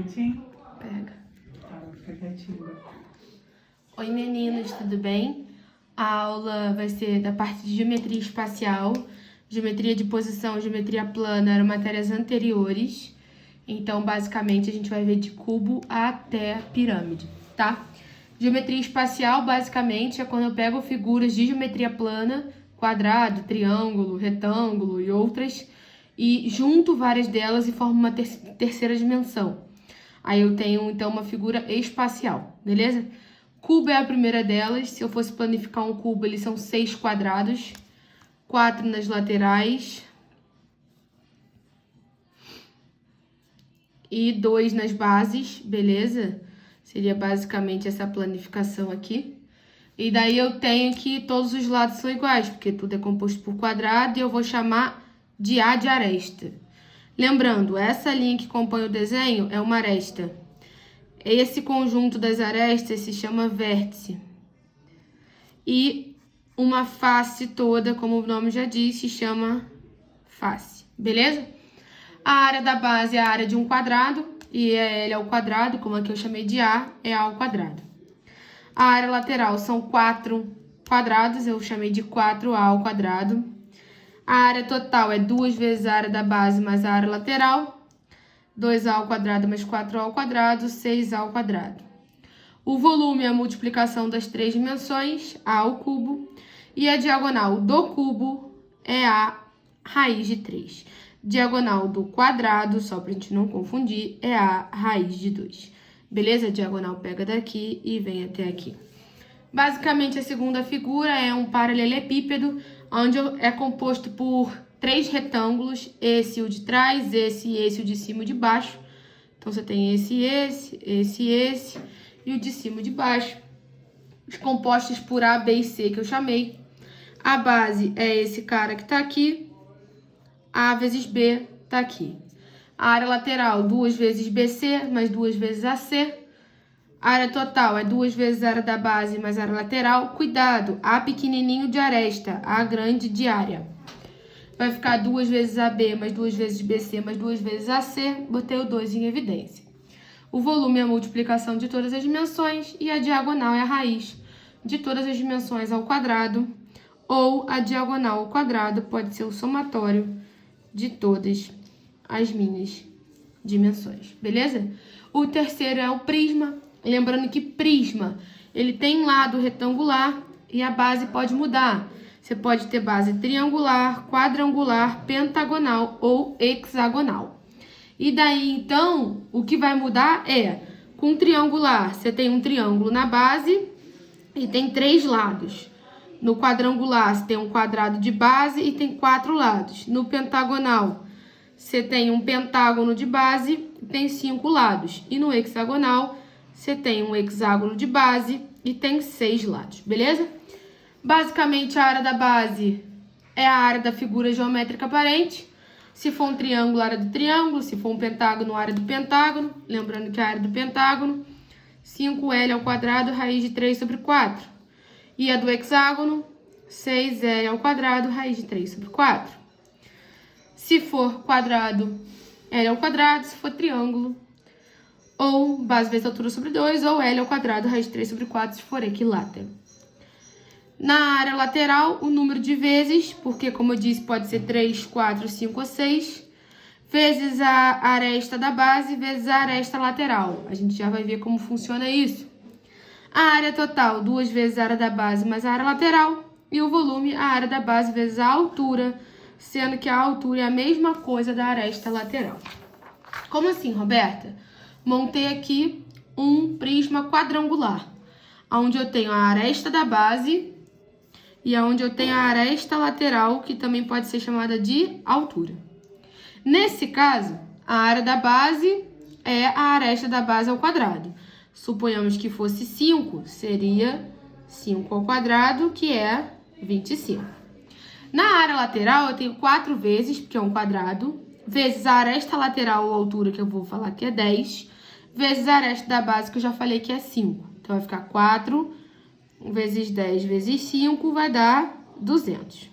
quietinho? Pega. Tá, fica quietinho. Oi meninos, tudo bem? A aula vai ser da parte de geometria espacial, geometria de posição, geometria plana, eram matérias anteriores. Então, basicamente, a gente vai ver de cubo até pirâmide, tá? Geometria espacial, basicamente, é quando eu pego figuras de geometria plana, quadrado, triângulo, retângulo e outras, e junto várias delas e formo uma terceira dimensão. Aí eu tenho, então, uma figura espacial, beleza? Cubo é a primeira delas. Se eu fosse planificar um cubo, eles são 6 quadrados, 4 nas laterais e 2 nas bases, beleza? Seria basicamente essa planificação aqui. E daí eu tenho que todos os lados são iguais, porque tudo é composto por quadrado, e eu vou chamar de A de aresta. Lembrando, essa linha que compõe o desenho é uma aresta. Esse conjunto das arestas se chama vértice. E uma face toda, como o nome já diz, se chama face, beleza? A área da base é a área de um quadrado, e L ao quadrado, como aqui eu chamei de A, é A ao quadrado. A área lateral são 4 quadrados, eu chamei de 4A ao quadrado. A área total é 2 vezes a área da base mais a área lateral. 2A ao quadrado mais 4A ao quadrado, 6A ao quadrado. O volume é a multiplicação das 3 dimensões, A ao cubo. E a diagonal do cubo é A raiz de 3. Diagonal do quadrado, só para a gente não confundir, é A raiz de 2. Beleza? A diagonal pega daqui e vem até aqui. Basicamente, a segunda figura é um paralelepípedo, onde é composto por 3 retângulos, esse o de trás, esse o de cima e o de baixo. Então, você tem esse e o de cima e de baixo. Os compostos por A, B e C que eu chamei. A base é esse cara que tá aqui. A vezes B tá aqui. A área lateral, 2 vezes BC, mais 2 vezes AC. A área total é 2 vezes a área da base mais a área lateral. Cuidado, A pequenininho de aresta, A grande de área. Vai ficar 2 vezes AB mais 2 vezes BC mais 2 vezes AC. Botei o 2 em evidência. O volume é a multiplicação de todas as dimensões e a diagonal é a raiz de todas as dimensões ao quadrado, ou a diagonal ao quadrado pode ser o somatório de todas as minhas dimensões, beleza? O terceiro é o prisma. Lembrando que prisma, ele tem lado retangular e a base pode mudar. Você pode ter base triangular, quadrangular, pentagonal ou hexagonal. E daí, então, o que vai mudar é, com triangular, você tem um triângulo na base e tem 3 lados. No quadrangular, você tem um quadrado de base e tem 4 lados. No pentagonal, você tem um pentágono de base e tem 5 lados. E no hexagonal, você tem um hexágono de base e tem 6 lados, beleza? Basicamente, a área da base é a área da figura geométrica aparente. Se for um triângulo, a área do triângulo. Se for um pentágono, a área do pentágono. Lembrando que a área do pentágono, 5L ao quadrado, raiz de 3 sobre 4. E a do hexágono, 6L ao quadrado, raiz de 3 sobre 4. Se for quadrado, L ao quadrado. Se for triângulo, ou base vezes altura sobre 2, ou L ao quadrado, raiz de 3 sobre 4, se for equilátero. Na área lateral, o número de vezes, porque, como eu disse, pode ser 3, 4, 5 ou 6, vezes a aresta da base, vezes a aresta lateral. A gente já vai ver como funciona isso. A área total, 2 vezes a área da base mais a área lateral. E o volume, a área da base vezes a altura, sendo que a altura é a mesma coisa da aresta lateral. Como assim, Roberta? Montei aqui um prisma quadrangular, onde eu tenho a aresta da base e onde eu tenho a aresta lateral, que também pode ser chamada de altura. Nesse caso, a área da base é a aresta da base ao quadrado. Suponhamos que fosse 5, seria 5 ao quadrado, que é 25. Na área lateral, eu tenho 4 vezes, porque é um quadrado, vezes a aresta lateral ou altura, que eu vou falar que é 10, vezes a aresta da base, que eu já falei que é 5. Então, vai ficar 4 vezes 10 vezes 5, vai dar 200.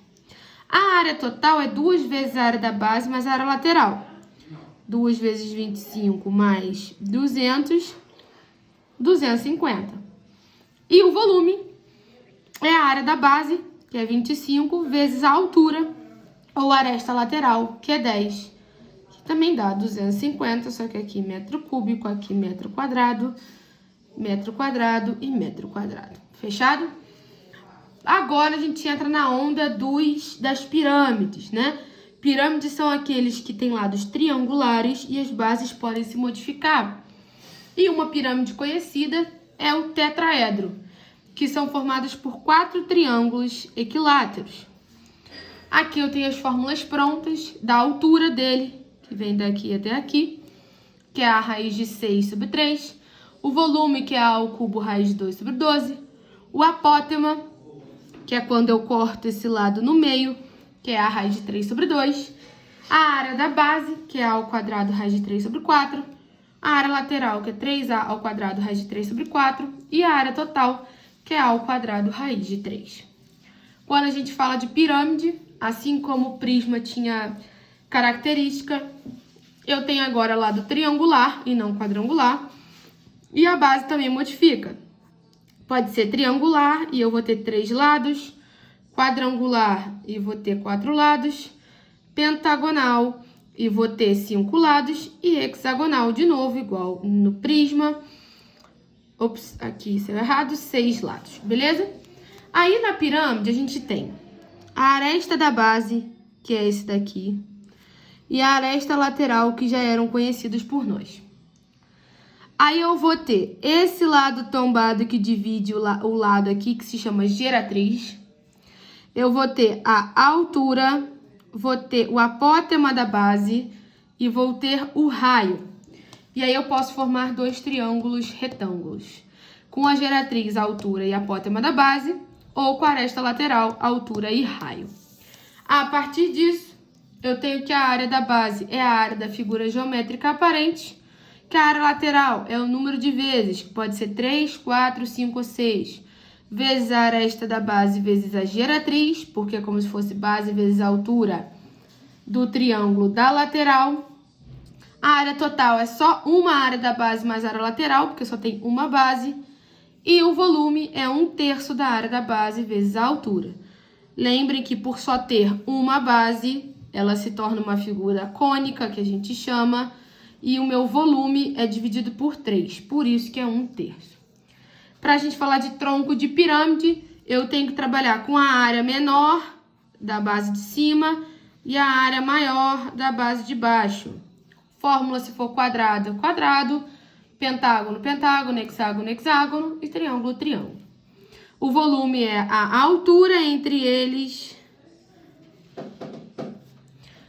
A área total é 2 vezes a área da base mais a área lateral. 2 vezes 25 mais 200, 250. E o volume é a área da base, que é 25, vezes a altura, ou aresta lateral, que é 10. Que também dá 250, só que aqui metro cúbico, aqui metro quadrado e metro quadrado. Fechado? Agora a gente entra na onda das pirâmides, né? Pirâmides são aqueles que têm lados triangulares e as bases podem se modificar. E uma pirâmide conhecida é o tetraedro, que são formados por 4 triângulos equiláteros. Aqui eu tenho as fórmulas prontas da altura dele, que vem daqui até aqui, que é a raiz de 6 sobre 3, o volume, que é a ao cubo raiz de 2 sobre 12, o apótema, que é quando eu corto esse lado no meio, que é a raiz de 3 sobre 2, a área da base, que é a ao quadrado raiz de 3 sobre 4, a área lateral, que é 3a ao quadrado raiz de 3 sobre 4, e a área total, que é a ao quadrado raiz de 3. Quando a gente fala de pirâmide, assim como o prisma tinha característica, eu tenho agora lado triangular e não quadrangular, e a base também modifica. Pode ser triangular e eu vou ter 3 lados, quadrangular e vou ter 4 lados, pentagonal e vou ter 5 lados e hexagonal de novo, igual no prisma. Ops, aqui isso é errado, 6 lados, beleza? Aí na pirâmide a gente tem a aresta da base, que é esse daqui, e a aresta lateral, que já eram conhecidos por nós. Aí eu vou ter esse lado tombado que divide o lado aqui, que se chama geratriz. Eu vou ter a altura, vou ter o apótema da base e vou ter o raio. E aí eu posso formar 2 triângulos retângulos, com a geratriz, a altura e a apótema da base, ou com a aresta lateral, altura e raio. A partir disso, eu tenho que a área da base é a área da figura geométrica aparente, que a área lateral é o número de vezes, que pode ser 3, 4, 5 ou 6, vezes a aresta da base vezes a geratriz, porque é como se fosse base vezes a altura do triângulo da lateral. A área total é só uma área da base mais a área lateral, porque só tem uma base. E o volume é 1/3 da área da base vezes a altura. Lembrem que por só ter uma base, ela se torna uma figura cônica, que a gente chama, e o meu volume é dividido por 3, por isso que é 1/3. Para a gente falar de tronco de pirâmide, eu tenho que trabalhar com a área menor da base de cima e a área maior da base de baixo. Fórmula, se for quadrado, quadrado, pentágono, pentágono, hexágono, hexágono e triângulo, triângulo. O volume é a altura entre eles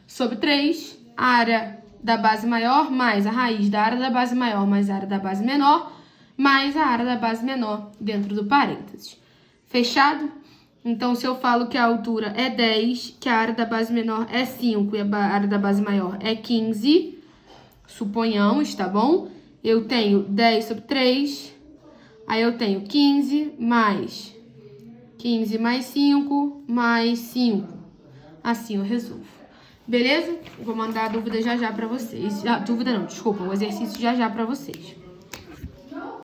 sobre 3, a área da base maior mais a raiz da área da base maior mais a área da base menor, mais a área da base menor dentro do parênteses. Fechado? Então, se eu falo que a altura é 10, que a área da base menor é 5 e a área da base maior é 15, suponhamos, tá bom? Eu tenho 10 sobre 3, aí eu tenho 15 mais 5 mais 5. Assim eu resolvo. Beleza? Vou mandar a dúvida já pra vocês. Dúvida não, desculpa, o exercício já pra vocês.